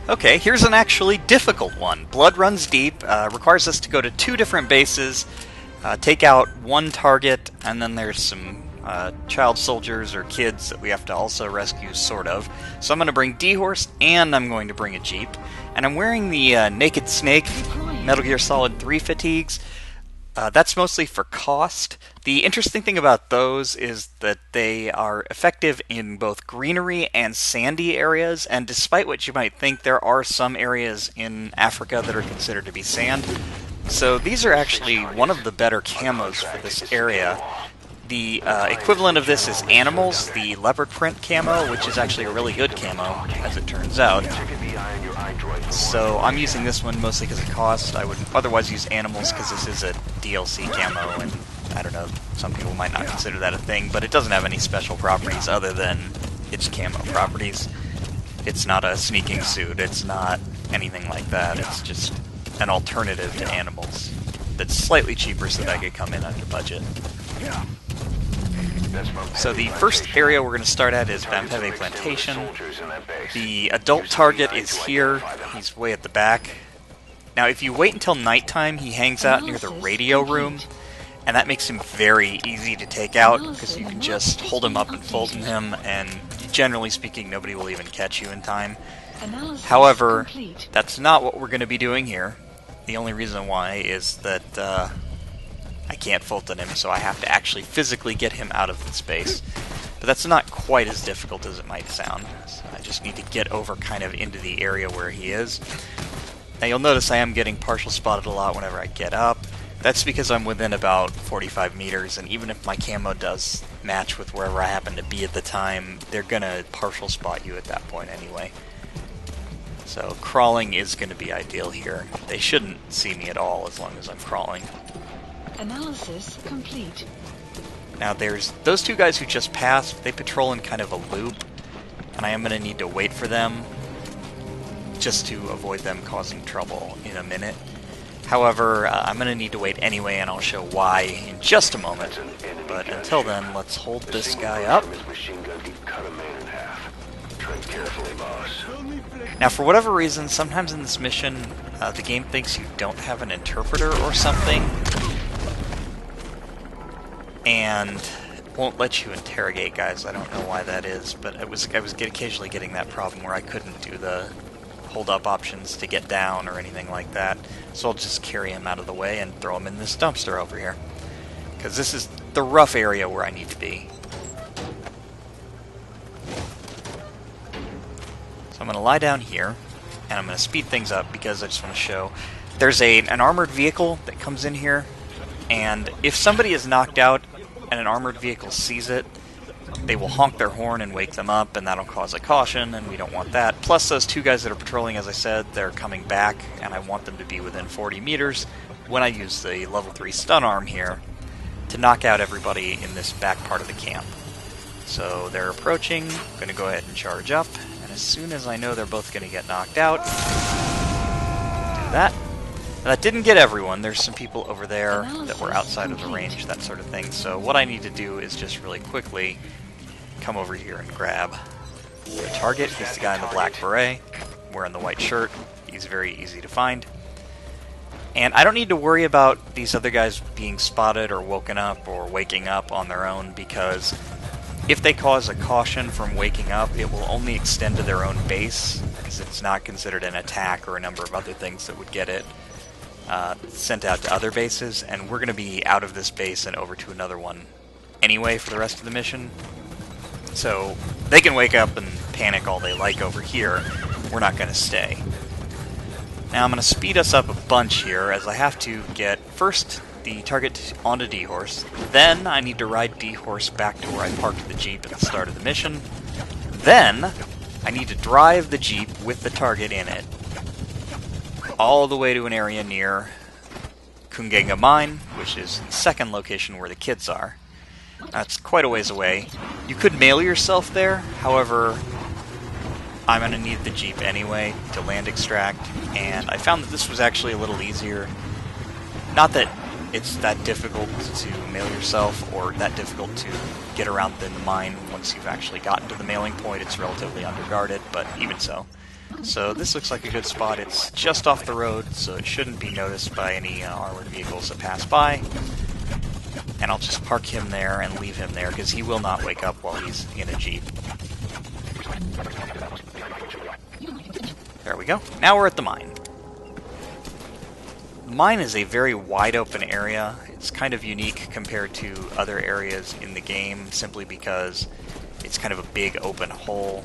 Okay, here's an actually difficult one. Blood Runs Deep requires us to go to 2 different bases, take out 1 target, and then there's some child soldiers or kids that we have to also rescue, sort of. So I'm going to bring D-Horse, and I'm going to bring a Jeep. And I'm wearing the Naked Snake Metal Gear Solid 3 fatigues. That's mostly for cost. The interesting thing about those is that they are effective in both greenery and sandy areas, and despite what you might think, there are some areas in Africa that are considered to be sand. So these are actually one of the better camos for this area. The equivalent of this is Animals, the leopard print camo, which is actually a really good camo, as it turns out. So I'm using this one mostly because of cost. I would otherwise use Animals because this is a DLC camo, and I don't know, some people might not consider that a thing, but it doesn't have any special properties other than its camo properties. It's not a sneaking suit, it's not anything like that, it's just an alternative to Animals that's slightly cheaper so that I could come in under budget. So the first area we're going to start at is Vampeve Plantation. The adult target is here. He's way at the back. Now if you wait until nighttime, he hangs out near the radio room, and that makes him very easy to take out, because you can just hold him up and fold him, and generally speaking, nobody will even catch you in time. However, that's not what we're going to be doing here. The only reason why is that I can't Fulton him, so I have to actually physically get him out of the space. But that's not quite as difficult as it might sound. So I just need to get over kind of into the area where he is. Now you'll notice I am getting partial spotted a lot whenever I get up. That's because I'm within about 45 meters, and even if my camo does match with wherever I happen to be at the time, they're gonna partial spot you at that point anyway. So crawling is going to be ideal here. They shouldn't see me at all as long as I'm crawling. Analysis complete. Now there's those 2 guys who just passed. They patrol in kind of a loop, and I am going to need to wait for them just to avoid them causing trouble in a minute. However, I'm going to need to wait anyway, and I'll show why in just a moment. But until then, let's hold this guy up. Now, for whatever reason, sometimes in this mission, the game thinks you don't have an interpreter or something, and won't let you interrogate guys. I don't know why that is, but I was occasionally getting that problem where I couldn't do the hold-up options to get down or anything like that. So I'll just carry him out of the way and throw him in this dumpster over here, because this is the rough area where I need to be. I'm going to lie down here, and I'm going to speed things up because I just want to show. There's an armored vehicle that comes in here, and if somebody is knocked out and an armored vehicle sees it, they will honk their horn and wake them up, and that'll cause a caution, and we don't want that. Plus those 2 guys that are patrolling, as I said, they're coming back, and I want them to be within 40 meters when I use the level 3 stun arm here to knock out everybody in this back part of the camp. So they're approaching, I'm going to go ahead and charge up. As soon as I know they're both going to get knocked out, do that. Now, that didn't get everyone. There's some people over there that were outside of the range, that sort of thing. So what I need to do is just really quickly come over here and grab the target. He's the guy in the black beret, wearing the white shirt. He's very easy to find. And I don't need to worry about these other guys being spotted or woken up or waking up on their own, because if they cause a caution from waking up, it will only extend to their own base, because it's not considered an attack or a number of other things that would get it sent out to other bases, and we're going to be out of this base and over to another one anyway for the rest of the mission. So they can wake up and panic all they like over here. We're not going to stay. Now I'm going to speed us up a bunch here, as I have to get first the target onto D-Horse. Then I need to ride D-Horse back to where I parked the Jeep at the start of the mission. Then I need to drive the Jeep with the target in it all the way to an area near Kungenga Mine, which is the second location where the kids are. That's quite a ways away. You could mail yourself there, however, I'm going to need the Jeep anyway to land extract, and I found that this was actually a little easier. Not that it's that difficult to mail yourself, or that difficult to get around the mine once you've actually gotten to the mailing point. It's relatively underguarded, but even so. So this looks like a good spot. It's just off the road, so it shouldn't be noticed by any armored vehicles that pass by. And I'll just park him there and leave him there, because he will not wake up while he's in a Jeep. There we go. Now we're at the mine. The mine is a very wide open area. It's kind of unique compared to other areas in the game, simply because it's kind of a big open hole.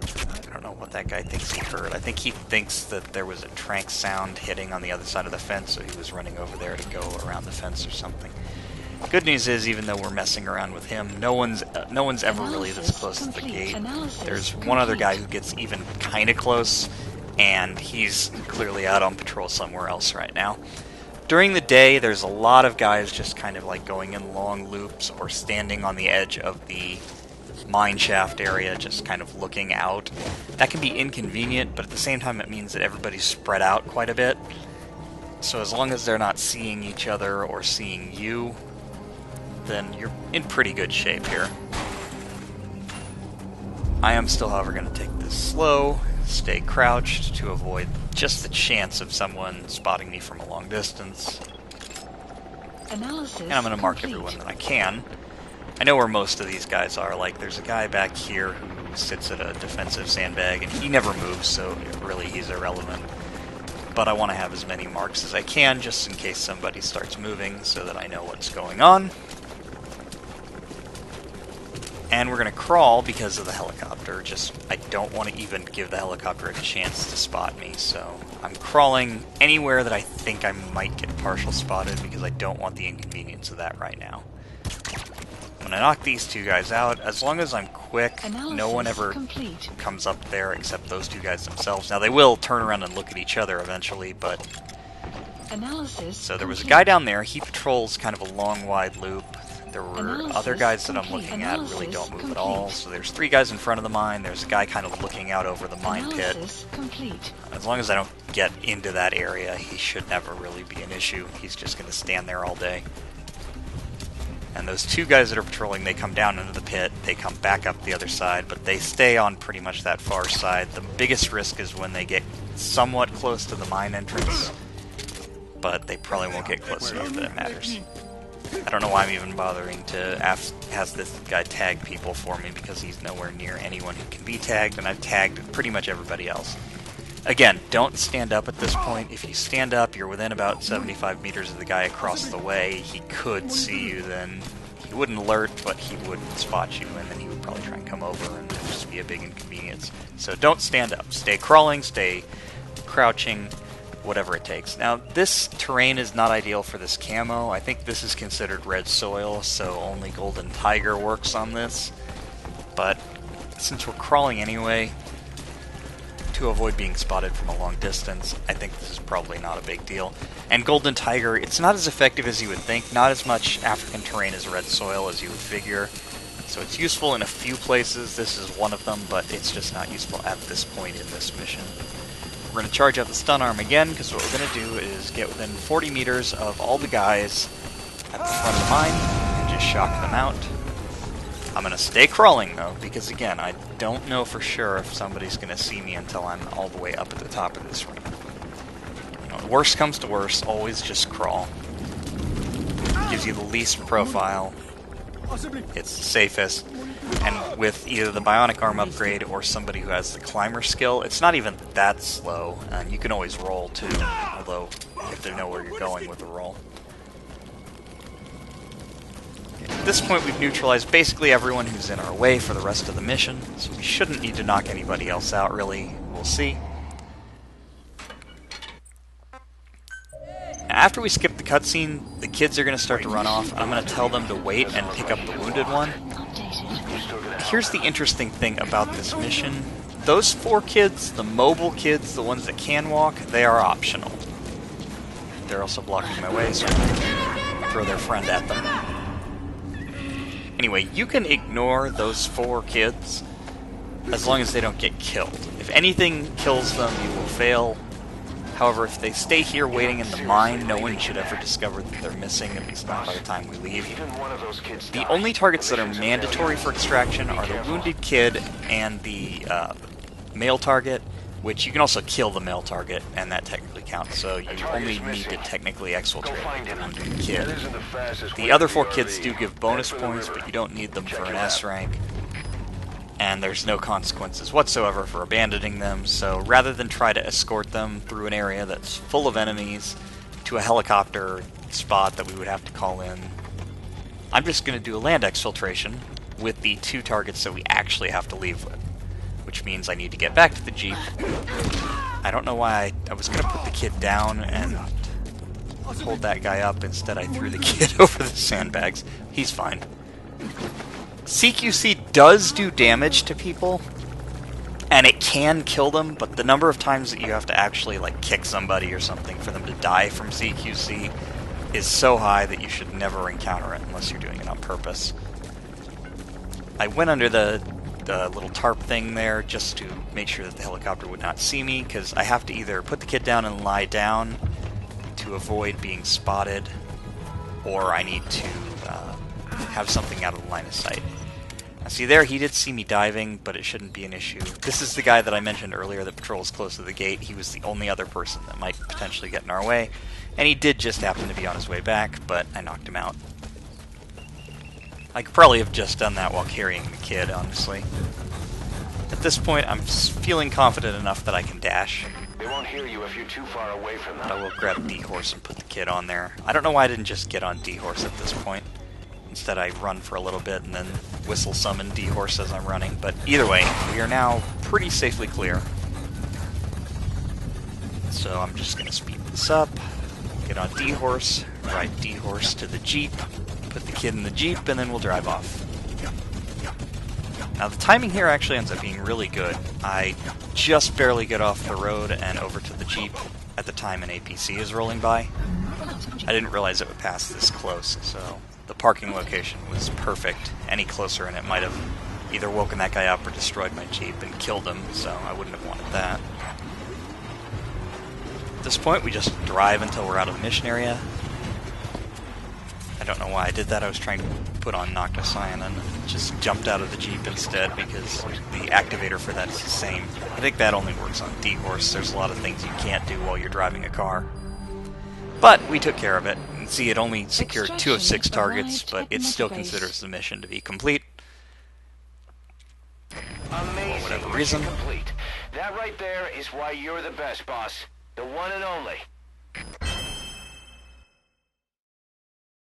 I don't know what that guy thinks he heard. I think he thinks that there was a trank sound hitting on the other side of the fence, so he was running over there to go around the fence or something. Good news is, even though we're messing around with him, no one's ever really this close to the gate. There's one other guy who gets even kind of close, and he's clearly out on patrol somewhere else right now. During the day, there's a lot of guys just kind of like going in long loops or standing on the edge of the mine shaft area, just kind of looking out. That can be inconvenient, but at the same time it means that everybody's spread out quite a bit. So as long as they're not seeing each other or seeing you, then you're in pretty good shape here. I am still, however, going to take this slow, stay crouched to avoid just the chance of someone spotting me from a long distance. Analysis and I'm going to mark everyone that I can. I know where most of these guys are. Like, there's a guy back here who sits at a defensive sandbag, and he never moves, so really he's irrelevant. But I want to have as many marks as I can, just in case somebody starts moving, so that I know what's going on. And we're going to crawl because of the helicopter. I don't want to even give the helicopter a chance to spot me, so I'm crawling anywhere that I think I might get partial spotted, because I don't want the inconvenience of that right now. I'm going to knock these two guys out. As long as I'm quick, no one ever comes up there except those two guys themselves. Now, they will turn around and look at each other eventually, but... So there was a guy down there. He patrols kind of a long, wide loop. There were other guys that I'm looking at really don't move at all. So there's 3 guys in front of the mine. There's a guy kind of looking out over the mine pit. As long as I don't get into that area, he should never really be an issue. He's just going to stand there all day. And those 2 guys that are patrolling, they come down into the pit, they come back up the other side, but they stay on pretty much that far side. The biggest risk is when they get somewhat close to the mine entrance, but they probably won't get close enough that it matters. I don't know why I'm even bothering to ask this guy tag people for me, because he's nowhere near anyone who can be tagged, and I've tagged pretty much everybody else. Again, don't stand up at this point. If you stand up, you're within about 75 meters of the guy across the way. He could see you then. He wouldn't alert, but he would spot you, and then he would probably try and come over, and it would just be a big inconvenience. So don't stand up. Stay crawling, stay crouching, whatever it takes. Now, this terrain is not ideal for this camo. I think this is considered red soil, so only Golden Tiger works on this. But since we're crawling anyway, to avoid being spotted from a long distance, I think this is probably not a big deal. And Golden Tiger, it's not as effective as you would think, not as much African terrain as red soil as you would figure. So it's useful in a few places, this is one of them, but it's just not useful at this point in this mission. We're going to charge out the stun arm again, because what we're going to do is get within 40 meters of all the guys at the front of the mine, and just shock them out. I'm going to stay crawling, though, because, again, I don't know for sure if somebody's going to see me until I'm all the way up at the top of this ring. You know, worst comes to worst, always just crawl. Gives you the least profile. It's the safest. And with either the bionic arm upgrade or somebody who has the climber skill, it's not even that slow, and you can always roll, too, although you have to know where you're going with the roll. At this point, we've neutralized basically everyone who's in our way for the rest of the mission, so we shouldn't need to knock anybody else out, really. We'll see. Now, after we skip the cutscene, the kids are going to start to run off. I'm going to tell them to wait and pick up the wounded one. Here's the interesting thing about this mission. Those 4 kids, the mobile kids, the ones that can walk, they are optional. They're also blocking my way, so I'm going to throw their friend at them. Anyway, you can ignore those 4 kids as long as they don't get killed. If anything kills them, you will fail. However, if they stay here waiting in the mine, no one should ever discover that they're missing, at least not by the time we leave. The only targets that are mandatory for extraction are the wounded kid and the male target. which you can also kill the male target, and that technically counts, so you only need to technically exfiltrate one kid. The other 4 kids do give bonus points, but you don't need them for an S rank, and there's no consequences whatsoever for abandoning them, so rather than try to escort them through an area that's full of enemies to a helicopter spot that we would have to call in, I'm just going to do a land exfiltration with the 2 targets that we actually have to leave with, which means I need to get back to the Jeep. I don't know why I was going to put the kid down and hold that guy up. Instead, I threw the kid over the sandbags. He's fine. CQC does do damage to people, and it can kill them, but the number of times that you have to actually like kick somebody or something for them to die from CQC is so high that you should never encounter it unless you're doing it on purpose. I went under the little tarp thing there just to make sure that the helicopter would not see me, because I have to either put the kid down and lie down to avoid being spotted, or I need to have something out of the line of sight. Now see there, he did see me diving, but it shouldn't be an issue. This is the guy that I mentioned earlier that patrols close to the gate. He was the only other person that might potentially get in our way, and he did just happen to be on his way back, but I knocked him out. I could probably have just done that while carrying the kid, honestly. At this point, I'm feeling confident enough that I can dash. They won't hear you if you're too far away from them. I will grab D-Horse and put the kid on there. I don't know why I didn't just get on D-Horse at this point. Instead, I run for a little bit and then whistle summon D-Horse as I'm running. But either way, we are now pretty safely clear. So I'm just going to speed this up, get on D-Horse, ride D-Horse to the Jeep, put the kid in the Jeep, and then we'll drive off. Now the timing here actually ends up being really good. I just barely get off the road and over to the Jeep at the time an APC is rolling by. I didn't realize it would pass this close, so the parking location was perfect. Any closer and it might have either woken that guy up or destroyed my Jeep and killed him, so I wouldn't have wanted that. At this point we just drive until we're out of the mission area. I don't know why I did that. I was trying to put on Noctiscion and just jumped out of the Jeep instead because the activator for that is the same. I think that only works on D-Horse. There's a lot of things you can't do while you're driving a car. But we took care of it. You can see it only secured 2 of 6 targets, but it still considers the mission to be complete. Amazing. For whatever reason. Complete. That right there is why you're the best, boss. The one and only.